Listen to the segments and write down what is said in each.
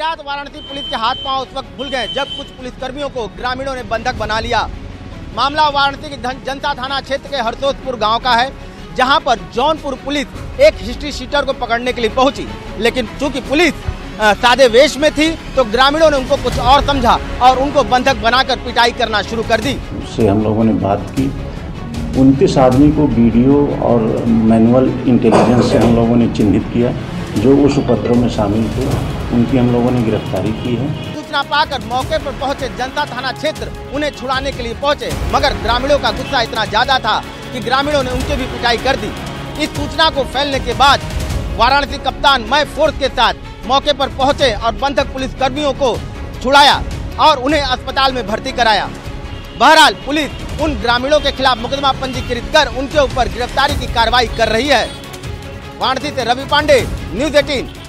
अज्ञात वाराणसी पुलिस के हाथ पांव उस वक्त खुल गए जब कुछ पुलिसकर्मियों को ग्रामीणों ने बंधक बना लिया। मामला वाराणसी के जनता थाना क्षेत्र के हरसोदपुर गांव का है, जहां पर जौनपुर पुलिस एक हिस्ट्री शीटर को पकड़ने के लिए पहुंची, लेकिन चूंकि पुलिस सादे वेश में थी तो ग्रामीणों ने उनको कुछ और समझा और उनको बंधक बनाकर पिटाई करना शुरू कर दी। उससे हम लोगों ने बात की, 29 आदमी को वीडियो और मैनुअल इंटेलिजेंस से हम लोगों ने चिन्हित किया जो उस उपद्रव में शामिल थे। उनकी हम लोगों ने गिरफ्तारी की है। सूचना पाकर मौके पर पहुंचे जनता थाना क्षेत्र उन्हें छुड़ाने के लिए पहुंचे, मगर ग्रामीणों का गुस्सा इतना ज्यादा था कि ग्रामीणों ने उनकी भी पिटाई कर दी। इस सूचना को फैलने के बाद वाराणसी कप्तान मय फोर्स के साथ मौके पर पहुंचे और बंधक पुलिस कर्मियों को छुड़ाया और उन्हें अस्पताल में भर्ती कराया। बहरहाल पुलिस उन ग्रामीणों के खिलाफ मुकदमा पंजीकृत कर उनके ऊपर गिरफ्तारी की कार्रवाई कर रही है। वाराणसी से रवि पांडे, न्यूज़ 18।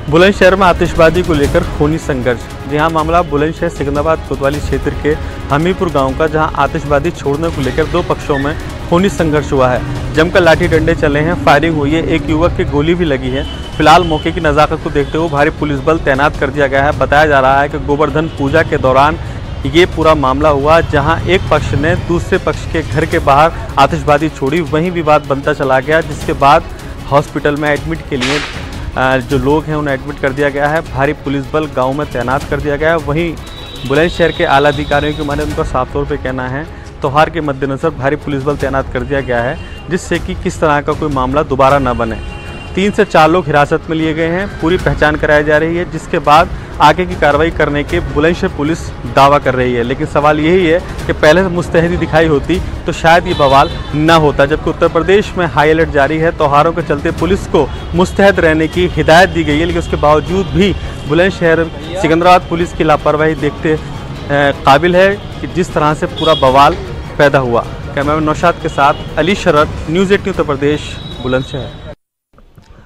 बुलंदशहर में आतिशबाजी को लेकर खूनी संघर्ष। जी हाँ, मामला बुलंदशहर सिकंदराबाद कोतवाली क्षेत्र के हमीरपुर गांव का, जहां आतिशबाजी छोड़ने को लेकर दो पक्षों में खूनी संघर्ष हुआ है। जमकर लाठी डंडे चले हैं, फायरिंग हुई है, एक युवक की गोली भी लगी है। फिलहाल मौके की नज़ाकत को देखते हुए भारी पुलिस बल तैनात कर दिया गया है। बताया जा रहा है कि गोवर्धन पूजा के दौरान ये पूरा मामला हुआ, जहां एक पक्ष ने दूसरे पक्ष के घर के बाहर आतिशबाजी छोड़ी, वहीं विवाद बनता चला गया, जिसके बाद हॉस्पिटल में एडमिट के लिए जो लोग हैं उन्हें एडमिट कर दिया गया है। भारी पुलिस बल गांव में तैनात कर दिया गया है। वहीं बुलंदशहर के आला अधिकारियों के माने उनका साफ तौर पे कहना है त्योहार के मद्देनज़र भारी पुलिस बल तैनात कर दिया गया है, जिससे कि किस तरह का कोई मामला दोबारा न बने। 3 से 4 लोग हिरासत में लिए गए हैं, पूरी पहचान कराई जा रही है, जिसके बाद आगे की कार्रवाई करने के बुलंदशहर पुलिस दावा कर रही है। लेकिन सवाल यही है कि पहले से मुस्तैदी दिखाई होती तो शायद ये बवाल न होता। जबकि उत्तर प्रदेश में हाई अलर्ट जारी है, त्योहारों के चलते पुलिस को मुस्तैद रहने की हिदायत दी गई है, लेकिन उसके बावजूद भी बुलंदशहर सिकंदराबाद पुलिस की लापरवाही देखते काबिल है कि जिस तरह से पूरा बवाल पैदा हुआ। कैमरामैन नौशाद के साथ अली शरत, न्यूज़ 18 उत्तर प्रदेश, बुलंदशहर।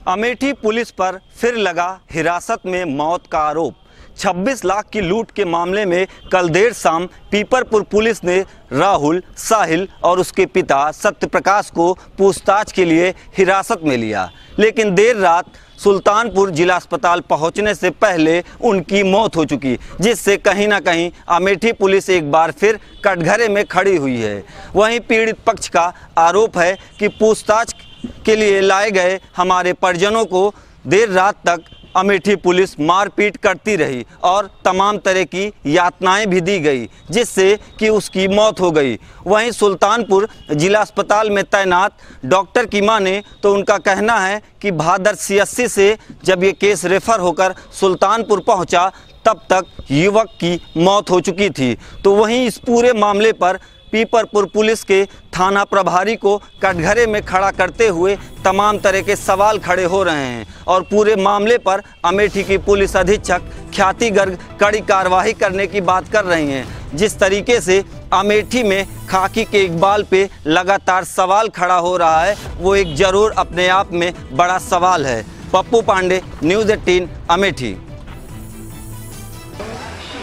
अमेठी पुलिस पर फिर लगा हिरासत में मौत का आरोप। 26 लाख की लूट के मामले में कल देर शाम पीपरपुर पुलिस ने राहुल, साहिल और उसके पिता सत्यप्रकाश को पूछताछ के लिए हिरासत में लिया, लेकिन देर रात सुल्तानपुर जिला अस्पताल पहुंचने से पहले उनकी मौत हो चुकी, जिससे कहीं ना कहीं अमेठी पुलिस एक बार फिर कटघरे में खड़ी हुई है। वहीं पीड़ित पक्ष का आरोप है कि पूछताछ के लिए लाए गए हमारे परिजनों को देर रात तक अमेठी पुलिस मारपीट करती रही और तमाम तरह की यातनाएं भी दी गई, जिससे कि उसकी मौत हो गई। वहीं सुल्तानपुर जिला अस्पताल में तैनात डॉक्टर की माने तो उनका कहना है कि भादर CSC से जब ये केस रेफर होकर सुल्तानपुर पहुंचा तब तक युवक की मौत हो चुकी थी। तो वहीं इस पूरे मामले पर पीपरपुर पुलिस के थाना प्रभारी को कटघरे में खड़ा करते हुए तमाम तरह के सवाल खड़े हो रहे हैं और पूरे मामले पर अमेठी की पुलिस अधीक्षक ख्याति गर्ग कड़ी कार्रवाई करने की बात कर रही हैं। जिस तरीके से अमेठी में खाकी के इकबाल पे लगातार सवाल खड़ा हो रहा है, वो एक जरूर अपने आप में बड़ा सवाल है। पप्पू पांडे, न्यूज़ 18, अमेठी।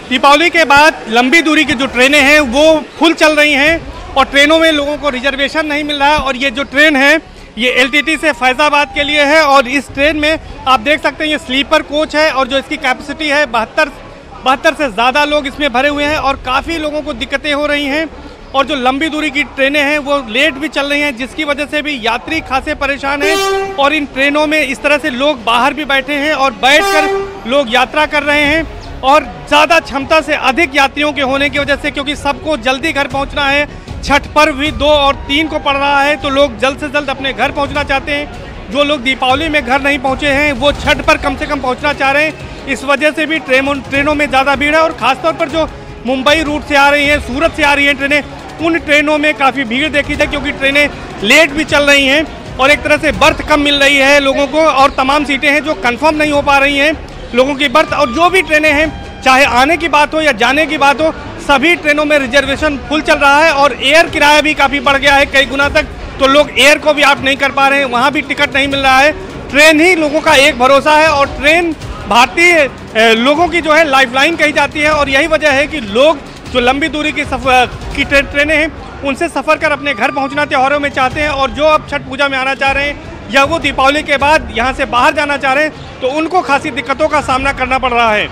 दीपावली के बाद लंबी दूरी की जो ट्रेनें हैं वो फुल चल रही हैं और ट्रेनों में लोगों को रिजर्वेशन नहीं मिल रहा है। और ये जो ट्रेन है ये LTT से फैज़ाबाद के लिए है और इस ट्रेन में आप देख सकते हैं ये स्लीपर कोच है और जो इसकी कैपेसिटी है 72 से ज़्यादा लोग इसमें भरे हुए हैं और काफ़ी लोगों को दिक्कतें हो रही हैं। और जो लंबी दूरी की ट्रेनें हैं वो लेट भी चल रही हैं, जिसकी वजह से भी यात्री खासे परेशान हैं। और इन ट्रेनों में इस तरह से लोग बाहर भी बैठे हैं और बैठकर लोग यात्रा कर रहे हैं और ज़्यादा क्षमता से अधिक यात्रियों के होने की वजह से, क्योंकि सबको जल्दी घर पहुंचना है, छठ पर्व भी 2 और 3 को पड़ रहा है, तो लोग जल्द से जल्द अपने घर पहुंचना चाहते हैं। जो लोग दीपावली में घर नहीं पहुंचे हैं वो छठ पर कम से कम पहुंचना चाह रहे हैं। इस वजह से भी ट्रेनों में ज़्यादा भीड़ है और ख़ासतौर पर जो मुंबई रूट से आ रही हैं, सूरत से आ रही हैं ट्रेनें, उन ट्रेनों में काफ़ी भीड़ देखी जाए, क्योंकि ट्रेनें लेट भी चल रही हैं और एक तरह से बर्थ कम मिल रही है लोगों को और तमाम सीटें हैं जो कन्फर्म नहीं हो पा रही हैं लोगों की बर्थ। और जो भी ट्रेनें हैं, चाहे आने की बात हो या जाने की बात हो, सभी ट्रेनों में रिजर्वेशन फुल चल रहा है और एयर किराया भी काफ़ी बढ़ गया है कई गुना तक, तो लोग एयर को भी आप नहीं कर पा रहे हैं, वहाँ भी टिकट नहीं मिल रहा है। ट्रेन ही लोगों का एक भरोसा है और ट्रेन भारतीय लोगों की जो है लाइफलाइन कही जाती है और यही वजह है कि लोग जो लंबी दूरी की ट्रेनें हैं उनसे सफ़र कर अपने घर पहुँचना त्योहारों में चाहते हैं और जो अब छठ पूजा में आना चाह रहे हैं या वो दीपावली के बाद यहाँ से बाहर जाना चाह रहे हैं तो उनको खासी दिक्कतों का सामना करना पड़ रहा है।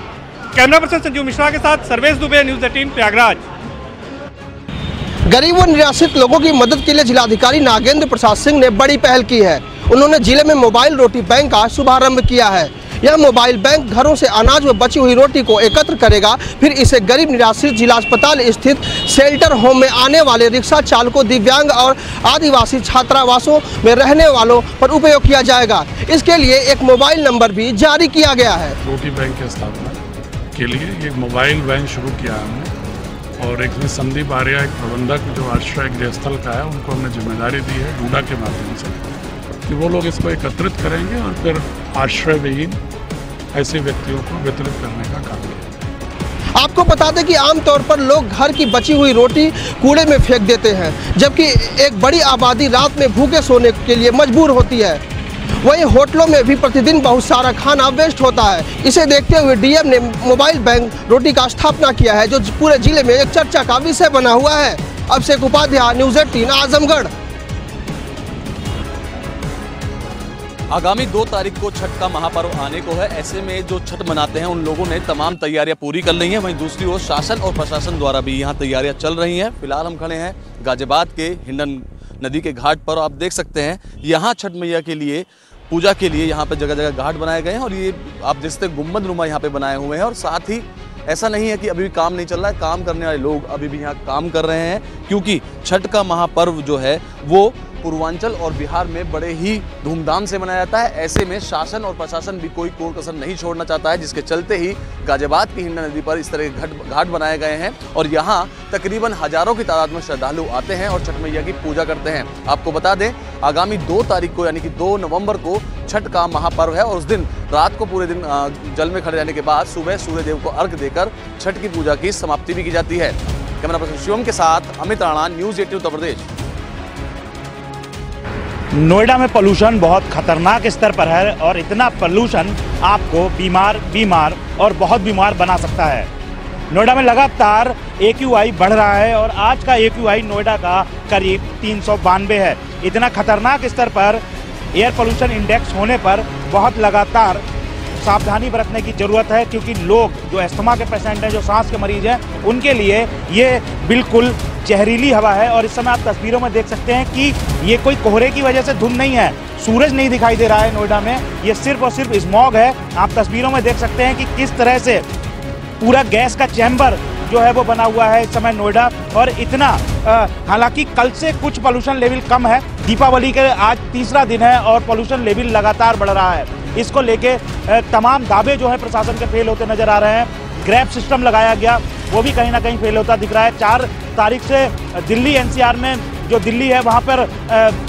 कैमरा पर्सन संजीव मिश्रा के साथ सर्वेश दुबे, न्यूज़ 18 प्रयागराज। गरीब व निराश्रित लोगों की मदद के लिए जिलाधिकारी नागेंद्र प्रसाद सिंह ने बड़ी पहल की है। उन्होंने जिले में मोबाइल रोटी बैंक का शुभारंभ किया है। यह मोबाइल बैंक घरों से अनाज व बची हुई रोटी को एकत्र करेगा, फिर इसे गरीब निराश्रित जिला अस्पताल स्थित शेल्टर होम में आने वाले रिक्शा चालकों, दिव्यांग और आदिवासी छात्रावासों में रहने वालों पर उपयोग किया जाएगा। इसके लिए एक मोबाइल नंबर भी जारी किया गया है। रोटी बैंक की स्थापना के लिए एक मोबाइल बैंक शुरू किया हमने और एक संदीप आर्या, एक प्रबंधक जो आश्रय गृहस्थल का है, उनको हमने जिम्मेदारी दी है डूडा के माध्यम से कि वो लोग इसको एकत्रित करेंगे और फिर आश्रय विहीन ऐसे व्यक्तियों को वितरित करने का काम करेंगे। आपको बता दें कि आमतौर पर लोग घर की बची हुई रोटी कूड़े में फेंक देते हैं, जबकि एक बड़ी आबादी रात में भूखे सोने के लिए मजबूर होती है। वहीं होटलों में भी प्रतिदिन बहुत सारा खाना वेस्ट होता है। इसे देखते हुए डीएम ने मोबाइल बैंक रोटी का स्थापना किया है, जो पूरे जिले में एक चर्चा का विषय बना हुआ है। अभिषेक उपाध्याय, न्यूज़ 18 आजमगढ़। आगामी 2 तारीख को छठ का महापर्व आने को है। ऐसे में जो छठ मनाते हैं उन लोगों ने तमाम तैयारियां पूरी कर ली हैं। वहीं दूसरी ओर शासन और प्रशासन द्वारा भी यहां तैयारियां चल रही हैं। फिलहाल हम खड़े हैं गाजियाबाद के हिंडन नदी के घाट पर। आप देख सकते हैं यहाँ छठ मैया के लिए पूजा के लिए यहाँ पे जगह जगह घाट बनाए गए हैं और ये आप देखते गुंबद नुमा यहाँ पे बनाए हुए हैं। और साथ ही ऐसा नहीं है कि अभी भी काम नहीं चल रहा है, काम करने वाले लोग अभी भी यहाँ काम कर रहे हैं, क्योंकि छठ का महापर्व जो है वो पूर्वांचल और बिहार में बड़े ही धूमधाम से मनाया जाता है। ऐसे में शासन और प्रशासन भी कोई कोर कसर नहीं छोड़ना चाहता है, जिसके चलते ही गाजियाबाद की हिंडन नदी पर इस तरह के घाट बनाए गए हैं और यहाँ तकरीबन हजारों की तादाद में श्रद्धालु आते हैं और छठ मैया की पूजा करते हैं। आपको बता दें आगामी 2 तारीख को यानी कि 2 नवंबर को छठ का महापर्व है और उस दिन रात को पूरे दिन जल में खड़े रहने के बाद सुबह सूर्यदेव को अर्घ्य देकर छठ की पूजा की समाप्ति भी की जाती है। कैमरा पर्सन शिवम के साथ अमित राणा, न्यूज़ 18 उत्तर प्रदेश। नोएडा में पोल्यूशन बहुत खतरनाक स्तर पर है और इतना पोल्यूशन आपको बीमार और बहुत बीमार बना सकता है। नोएडा में लगातार AQI बढ़ रहा है और आज का AQI नोएडा का करीब 392 है। इतना खतरनाक स्तर पर एयर पोल्यूशन इंडेक्स होने पर बहुत लगातार सावधानी बरतने की ज़रूरत है, क्योंकि लोग जो अस्थमा के पेशेंट हैं, जो सांस के मरीज हैं, उनके लिए ये बिल्कुल जहरीली हवा है। और इस समय आप तस्वीरों में देख सकते हैं कि ये कोई कोहरे की वजह से धुंध नहीं है, सूरज नहीं दिखाई दे रहा है नोएडा में, ये सिर्फ और सिर्फ स्मॉग है। आप तस्वीरों में देख सकते हैं कि किस तरह से पूरा गैस का चैम्बर जो है वो बना हुआ है इस समय नोएडा। और इतना हालांकि कल से कुछ पोल्यूशन लेवल कम है, दीपावली के आज तीसरा दिन है और पोल्यूशन लेवल लगातार बढ़ रहा है। इसको लेके तमाम दावे जो है प्रशासन के फेल होते नजर आ रहे हैं। ग्रैब सिस्टम लगाया गया, वो भी कहीं ना कहीं फेल होता दिख रहा है। 4 तारीख से दिल्ली NCR में जो दिल्ली है वहाँ पर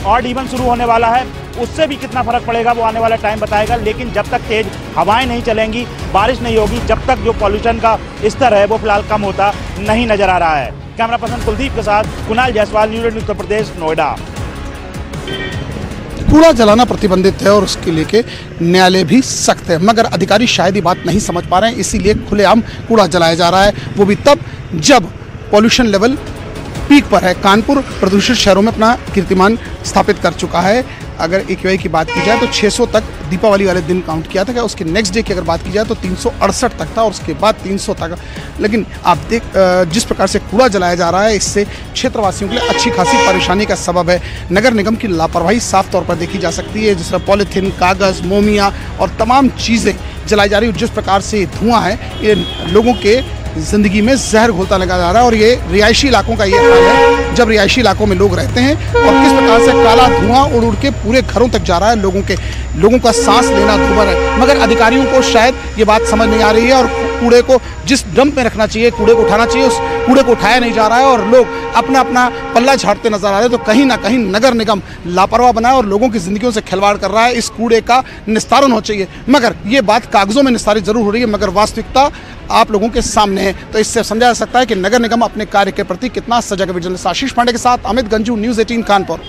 ऑड इवन शुरू होने वाला है, उससे भी कितना फर्क पड़ेगा वो आने वाला टाइम बताएगा। लेकिन जब तक तेज हवाएं नहीं चलेंगी, बारिश नहीं होगी, जब तक जो पॉल्यूशन का स्तर है वो फिलहाल कम होता नहीं नजर आ रहा है। कैमरा पर्सन कुलदीप के साथ कुणाल जायसवाल, न्यूज़ 18 उत्तर प्रदेश, नोएडा। कूड़ा जलाना प्रतिबंधित है और उसके लेके न्यायालय भी सख्त है, मगर अधिकारी शायद ये बात नहीं समझ पा रहे हैं, इसीलिए खुलेआम कूड़ा जलाया जा रहा है, वो भी तब जब पॉल्यूशन लेवल पीक पर है। कानपुर प्रदूषित शहरों में अपना कीर्तिमान स्थापित कर चुका है। अगर AQI की बात की जाए तो 600 तक दीपावली वाले दिन काउंट किया था, क्या उसके नेक्स्ट डे की अगर बात की जाए तो 368 तक था और उसके बाद 300 तक। लेकिन आप देख जिस प्रकार से कूड़ा जलाया जा रहा है, इससे क्षेत्रवासियों के लिए अच्छी खासी परेशानी का सबब है। नगर निगम की लापरवाही साफ तौर पर देखी जा सकती है, जिस तरह पॉलीथीन, कागज़, मोमिया और तमाम चीज़ें जलाई जा रही है। जिस प्रकार से धुआं है, ये लोगों के ज़िंदगी में जहर घोलता लगा जा रहा है और ये रिहायशी इलाकों का ये हाल है, जब रिहायशी इलाकों में लोग रहते हैं और किस प्रकार से काला धुआं उड़ उड़ के पूरे घरों तक जा रहा है। लोगों का सांस लेना दुर्भर है, मगर अधिकारियों को शायद ये बात समझ नहीं आ रही है और कूड़े को जिस डंप में रखना चाहिए, कूड़े को उठाना चाहिए, उस कूड़े को उठाया नहीं जा रहा है और लोग अपना अपना पल्ला झाड़ते नजर आ रहे हैं। तो कहीं ना कहीं नगर निगम लापरवाह बना है और लोगों की जिंदगियों से खिलवाड़ कर रहा है। इस कूड़े का निस्तारण होना चाहिए, मगर ये बात कागजों में निस्तारित जरूर हो रही है, मगर वास्तविकता आप लोगों के सामने है। तो इससे समझा जा सकता है कि नगर निगम अपने कार्य के प्रति कितना सजग है। विजिलेंस आशीष पांडे के साथ अमित गंजू, न्यूज़ 18 कानपुर।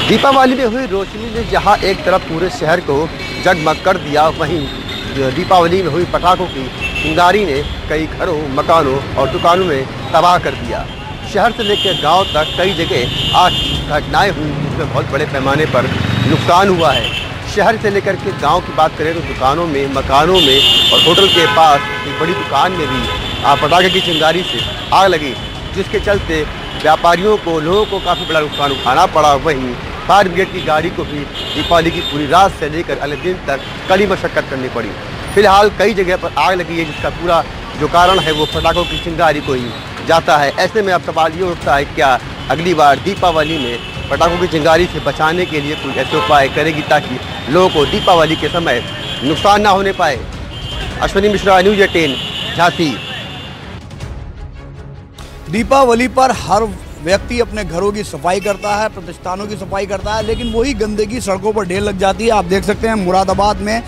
दीपावली में हुई रोशनी ने जहां एक तरफ पूरे शहर को जगमग कर दिया, वहीं दीपावली में हुई पटाखों की चिंगारी ने कई घरों, मकानों और दुकानों में तबाह कर दिया। शहर से लेकर गांव तक कई जगह आज घटनाएं हुई जिसमें बहुत बड़े पैमाने पर नुकसान हुआ है। शहर से लेकर के गांव की बात करें तो दुकानों में, मकानों में और होटल के पास एक बड़ी दुकान में भी पटाखे की चिंगारी से आग लगी, जिसके चलते व्यापारियों को, लोगों को काफ़ी बड़ा नुकसान उठाना पड़ा। वहीं फायर ब्रिगेड की गाड़ी को भी दीपावली की पूरी रात से लेकर अगले दिन तक कड़ी मशक्कत करनी पड़ी। फिलहाल कई जगह पर आग लगी है, जिसका पूरा जो कारण है वो पटाखों की चिंगारी को ही जाता है। ऐसे में अब सवाल ये उठता है, क्या अगली बार दीपावली में पटाखों की चिंगारी से बचाने के लिए कोई ऐसे उपाय करेगी ताकि लोगों को दीपावली के समय नुकसान ना होने पाए। अश्विनी मिश्रा, न्यूज़ 18, झांसी। दीपावली पर हर व्यक्ति अपने घरों की सफाई करता है, प्रतिष्ठानों की सफाई करता है, लेकिन वही गंदगी सड़कों पर ढेर लग जाती है। आप देख सकते हैं मुरादाबाद में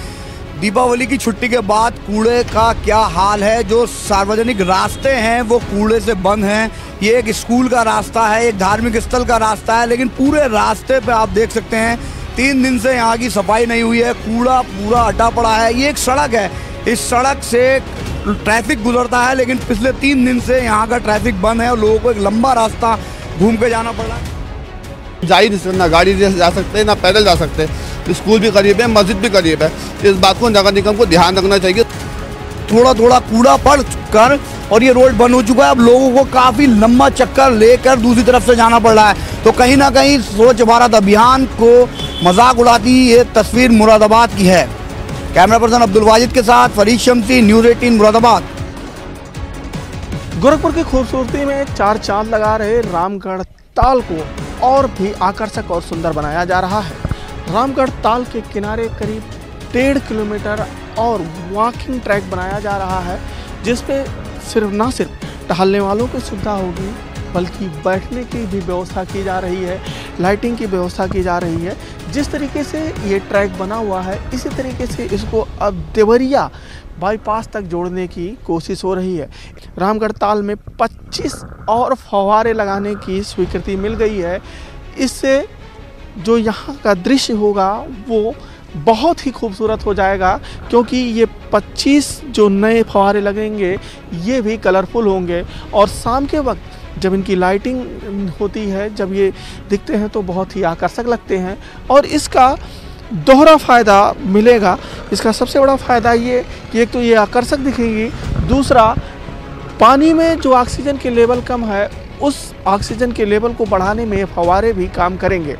दीपावली की छुट्टी के बाद कूड़े का क्या हाल है। जो सार्वजनिक रास्ते हैं वो कूड़े से बंद हैं। ये एक स्कूल का रास्ता है, एक धार्मिक स्थल का रास्ता है, लेकिन पूरे रास्ते पे आप देख सकते हैं 3 दिन से यहाँ की सफाई नहीं हुई है। कूड़ा पूरा हटा पड़ा है। ये एक सड़क है, इस सड़क से ट्रैफिक गुजरता है, लेकिन पिछले 3 दिन से यहाँ का ट्रैफिक बंद है और लोगों को एक लंबा रास्ता घूम के जाना पड़ रहा है। जा ही नहीं सकते, ना गाड़ी से जा सकते ना पैदल जा सकते। स्कूल भी करीब है, मस्जिद भी करीब है। इस बात को नगर निगम को ध्यान रखना चाहिए। थोड़ा थोड़ा कूड़ा पड़ कर और ये रोड बंद हो चुका है। अब लोगों को काफ़ी लंबा चक्कर लेकर दूसरी तरफ से जाना पड़ रहा है। तो कहीं ना कहीं स्वच्छ भारत अभियान को मजाक उड़ाती ये तस्वीर मुरादाबाद की है। कैमरा पर्सन अब्दुल वाजिद के साथ फरीद शमसी, न्यूज़ 18 मुरादाबाद। गोरखपुर की खूबसूरती में 4 चांद लगा रहे रामगढ़ ताल को और भी आकर्षक और सुंदर बनाया जा रहा है। रामगढ़ ताल के किनारे करीब 1.5 किलोमीटर और वॉकिंग ट्रैक बनाया जा रहा है, जिसपे न सिर्फ टहलने वालों की सुविधा होगी बल्कि बैठने की भी व्यवस्था की जा रही है, लाइटिंग की व्यवस्था की जा रही है। जिस तरीके से ये ट्रैक बना हुआ है, इसी तरीके से इसको अब देवरिया बाईपास तक जोड़ने की कोशिश हो रही है। रामगढ़ ताल में 25 और फव्वारे लगाने की स्वीकृति मिल गई है। इससे जो यहाँ का दृश्य होगा वो बहुत ही खूबसूरत हो जाएगा, क्योंकि ये 25 जो नए फव्वारे लगेंगे ये भी कलरफुल होंगे और शाम के वक्त जब इनकी लाइटिंग होती है, जब ये दिखते हैं तो बहुत ही आकर्षक लगते हैं। और इसका दोहरा फ़ायदा मिलेगा। इसका सबसे बड़ा फ़ायदा ये कि एक तो ये आकर्षक दिखेंगी, दूसरा पानी में जो ऑक्सीजन के लेवल कम है उस ऑक्सीजन के लेवल को बढ़ाने में फव्वारे भी काम करेंगे।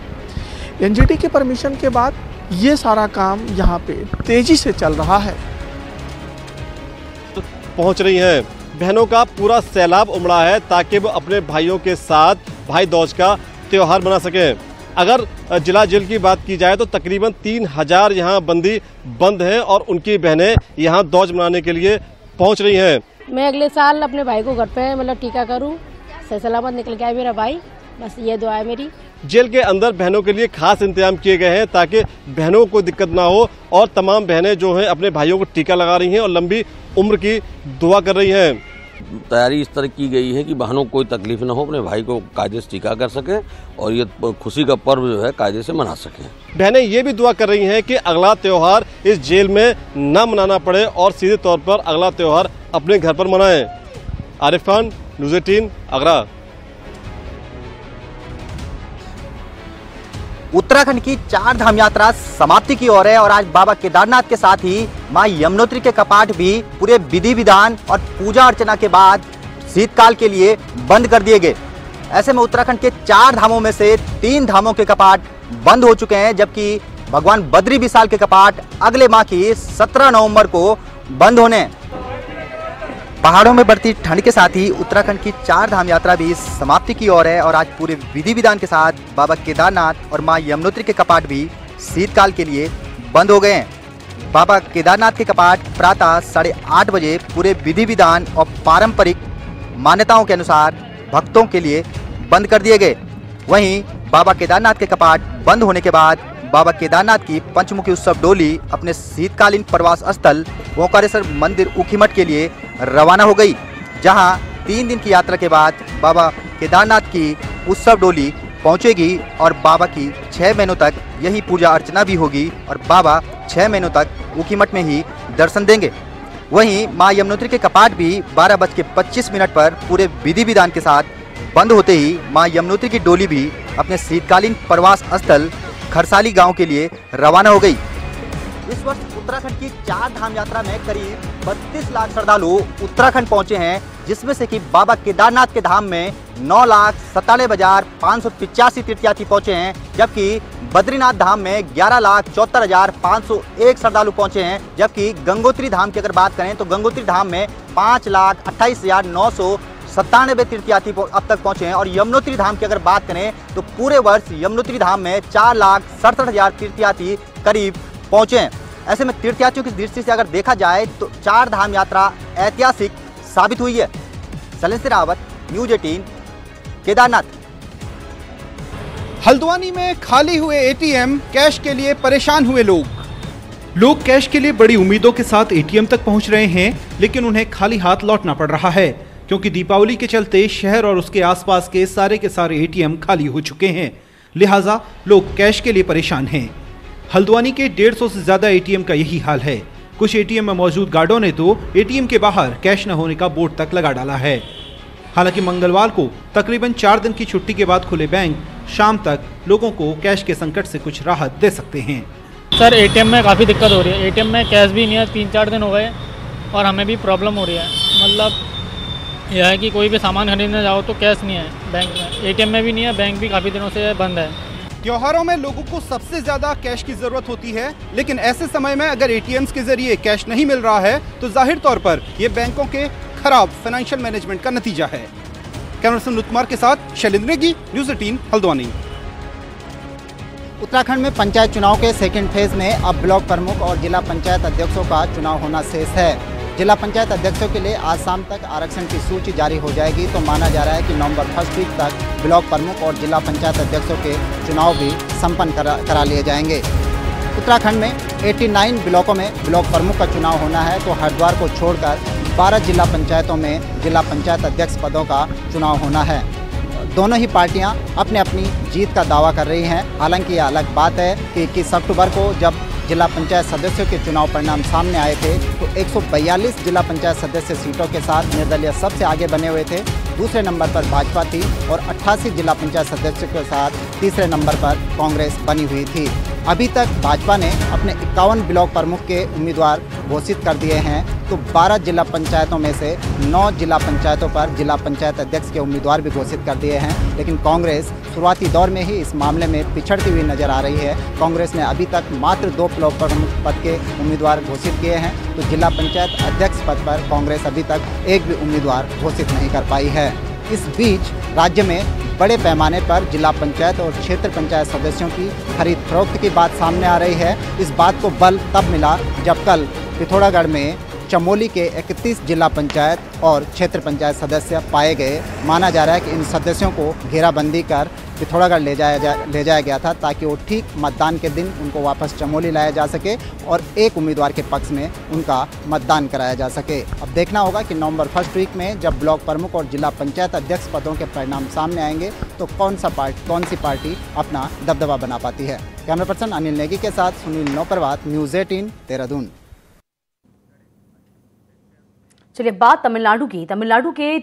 एनजीटी के परमिशन के बाद ये सारा काम यहाँ पे तेजी से चल रहा है। पहुँच रही हैं बहनों का पूरा सैलाब उमड़ा है ताकि वो अपने भाइयों के साथ भाई दूज का त्यौहार मना सकें। अगर जिला जेल की बात की जाए तो तकरीबन 3000 यहाँ बंदी बंद हैं और उनकी बहनें यहाँ दौज मनाने के लिए पहुँच रही हैं। मैं अगले साल अपने भाई को घर पे मतलब टीका करूँ, सही सलामत निकल के आए मेरा भाई, बस ये दुआ है मेरी। जेल के अंदर बहनों के लिए खास इंतजाम किए गए हैं ताकि बहनों को दिक्कत ना हो और तमाम बहनें जो हैं अपने भाइयों को टीका लगा रही हैं और लंबी उम्र की दुआ कर रही हैं। तैयारी इस तरह की गई है कि बहनों को कोई तकलीफ ना हो, अपने भाई को कायदे से टीका कर सकें और ये खुशी का पर्व जो है कायदे से मना सकें। बहनें ये भी दुआ कर रही हैं कि अगला त्यौहार इस जेल में न मनाना पड़े और सीधे तौर पर अगला त्यौहार अपने घर पर मनाएं। आरिफ खान, न्यूज़ 18, आगरा। उत्तराखंड की 4 धाम यात्रा समाप्ति की ओर है और आज बाबा केदारनाथ के साथ ही मां यमुनोत्री के कपाट भी पूरे विधि विधान और पूजा अर्चना के बाद शीतकाल के लिए बंद कर दिए गए। ऐसे में उत्तराखंड के 4 धामों में से 3 धामों के कपाट बंद हो चुके हैं, जबकि भगवान बद्री विशाल के कपाट अगले माह की 17 नवंबर को बंद होने। पहाड़ों में बढ़ती ठंड के साथ ही उत्तराखंड की 4 धाम यात्रा भी समाप्ति की ओर है और आज पूरे विधि विधान के साथ बाबा केदारनाथ और मां यमुनोत्री के कपाट भी शीतकाल के लिए बंद हो गए हैं। बाबा केदारनाथ के कपाट प्रातः 8:30 बजे पूरे विधि विधान और पारंपरिक मान्यताओं के अनुसार भक्तों के लिए बंद कर दिए गए। वहीं बाबा केदारनाथ के कपाट बंद होने के बाद बाबा केदारनाथ की पंचमुखी उत्सव डोली अपने शीतकालीन प्रवास स्थल ओंकारेश्वर मंदिर ऊखीमठ के लिए रवाना हो गई, जहां 3 दिन की यात्रा के बाद बाबा केदारनाथ की उत्सव डोली पहुंचेगी और बाबा की 6 महीनों तक यही पूजा अर्चना भी होगी और बाबा 6 महीनों तक ऊखीमठ में ही दर्शन देंगे। वहीं मां यमुनोत्री के कपाट भी 12:25 पर पूरे विधि विधान के साथ बंद होते ही मां यमुनोत्री की डोली भी अपने शीतकालीन प्रवास स्थल खरसाली गांव के लिए रवाना हो गई। इस वर्ष उत्तराखंड की 4 धाम यात्रा में करीब 32 लाख श्रद्धालु उत्तराखंड पहुंचे हैं, जिसमें से कि बाबा केदारनाथ के धाम में 9,97,585 तीर्थयात्री पहुंचे हैं, जबकि बद्रीनाथ धाम में 11,74,501 श्रद्धालु पहुंचे हैं, जबकि गंगोत्री धाम की अगर बात करें तो गंगोत्री धाम में 5,28,997 तीर्थयात्री अब तक पहुंचे हैं और यमुनोत्री धाम की अगर बात करें तो पूरे वर्ष यमुनोत्री धाम में 4,67,000 तीर्थयात्री करीब पहुंचे हैं। ऐसे में तीर्थयात्रियों की दृष्टि से अगर देखा जाए तो 4 धाम यात्रा ऐतिहासिक साबित हुई है। शैलेंद्र रावत, न्यूज़ 18, केदारनाथ। हल्द्वानी में खाली हुए एटीएम, कैश के लिए परेशान हुए लोग कैश के लिए बड़ी उम्मीदों के साथ एटीएम तक पहुंच रहे हैं, लेकिन उन्हें खाली हाथ लौटना पड़ रहा है, क्योंकि दीपावली के चलते शहर और उसके आसपास के सारे एटीएम खाली हो चुके हैं। लिहाजा लोग कैश के लिए परेशान हैं। हल्द्वानी के 150 से ज्यादा एटीएम का यही हाल है। कुछ एटीएम में मौजूद गार्डों ने तो एटीएम के बाहर कैश न होने का बोर्ड तक लगा डाला है। हालांकि मंगलवार को तकरीबन 4 दिन की छुट्टी के बाद खुले बैंक शाम तक लोगों को कैश के संकट से कुछ राहत दे सकते हैं। सर एटीएम में काफ़ी दिक्कत हो रही है। एटीएम में कैश भी नहीं है, 3-4 दिन हो गए और हमें भी प्रॉब्लम हो रही है। मतलब यह है कि कोई भी सामान खरीदने जाओ तो कैश नहीं है बैंक में, एटीएम में भी नहीं है, बैंक भी काफ़ी दिनों से बंद है। त्योहारों में लोगों को सबसे ज्यादा कैश की जरूरत होती है, लेकिन ऐसे समय में अगर एटीएम्स के जरिए कैश नहीं मिल रहा है तो जाहिर तौर पर ये बैंकों के खराब फाइनेंशियल मैनेजमेंट का नतीजा है। कैमरा पर्सन अनुज कुमार के साथ शैलेंद्र नेगी, न्यूज़ 18, हल्द्वानी। उत्तराखंड में पंचायत चुनाव के सेकेंड फेज में अब ब्लॉक प्रमुख और जिला पंचायत अध्यक्षों का चुनाव होना शेष है। जिला पंचायत अध्यक्षों के लिए आज शाम तक आरक्षण की सूची जारी हो जाएगी, तो माना जा रहा है कि नवंबर 1 वीक तक ब्लॉक प्रमुख और जिला पंचायत अध्यक्षों के चुनाव भी संपन्न करा लिए जाएंगे। उत्तराखंड में 89 ब्लॉकों में ब्लॉक प्रमुख का चुनाव होना है, तो हरिद्वार को छोड़कर 12 जिला पंचायतों में जिला पंचायत अध्यक्ष पदों का चुनाव होना है। दोनों ही पार्टियां अपनी अपनी जीत का दावा कर रही हैं। हालांकि यह अलग बात है कि 21 अक्टूबर को जब जिला पंचायत सदस्यों के चुनाव परिणाम सामने आए थे तो 142 जिला पंचायत सदस्य सीटों के साथ निर्दलीय सबसे आगे बने हुए थे। दूसरे नंबर पर भाजपा थी और 88 जिला पंचायत सदस्यों के साथ तीसरे नंबर पर कांग्रेस बनी हुई थी। अभी तक भाजपा ने अपने 51 ब्लॉक प्रमुख के उम्मीदवार घोषित कर दिए हैं, तो 12 जिला पंचायतों में से 9 जिला पंचायतों पर जिला पंचायत अध्यक्ष के उम्मीदवार भी घोषित कर दिए हैं। लेकिन कांग्रेस शुरुआती दौर में ही इस मामले में पिछड़ती हुई नजर आ रही है। कांग्रेस ने अभी तक मात्र 2 ब्लॉक प्रमुख पद के उम्मीदवार घोषित किए हैं, तो जिला पंचायत अध्यक्ष पद पर कांग्रेस अभी तक एक भी उम्मीदवार घोषित नहीं कर पाई है। इस बीच राज्य में बड़े पैमाने पर जिला पंचायत और क्षेत्र पंचायत सदस्यों की खरीद फरोख्त की बात सामने आ रही है। इस बात को बल तब मिला जब कल पिथौरागढ़ में चमोली के 31 जिला पंचायत और क्षेत्र पंचायत सदस्य पाए गए। माना जा रहा है कि इन सदस्यों को घेराबंदी कर पिथौरागढ़ ले जाया गया था, ताकि वो ठीक मतदान के दिन उनको वापस चमोली लाया जा सके और एक उम्मीदवार के पक्ष में उनका मतदान कराया जा सके। अब देखना होगा कि नवंबर 1 वीक में जब ब्लॉक प्रमुख और जिला पंचायत अध्यक्ष पदों के परिणाम सामने आएंगे तो कौन सी पार्टी अपना दबदबा बना पाती है। कैमरा पर्सन अनिल नेगी के साथ सुनील नौकरवात, न्यूज़ 18, देहरादून। चलिए बात तमिलनाडु की। तमिलनाडु के